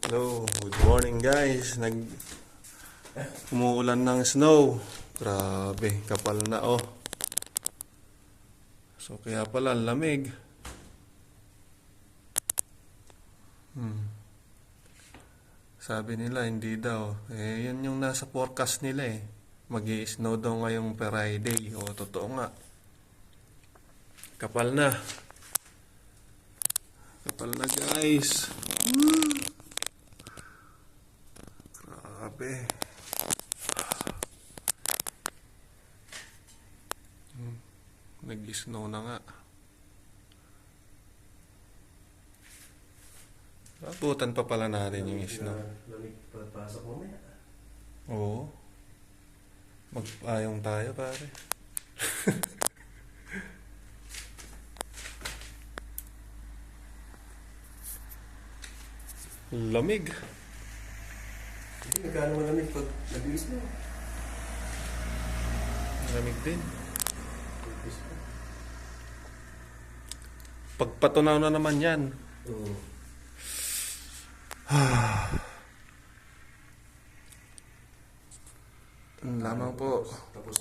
Hello, good morning guys. Umuulan ng snow. Grabe, kapal na oh. So kaya pala ang lamig. Sabi nila hindi daw. Yan yung nasa forecast nila eh. Mag-i-snow daw ngayong Friday. O, totoo nga. Kapal na. Kapal na guys. Grabe. Nag-snow na nga. Abutan pa pala natin yung snow. Lamig papasok mamaya. Oo. Mag-ayong tayo pare. Lamig. Hindi, nagkano malamig pag nag-iis mo. Lamig din. Nag-iis mo. Pagpatunaw na naman yan. Oo. Lamang po. Tapos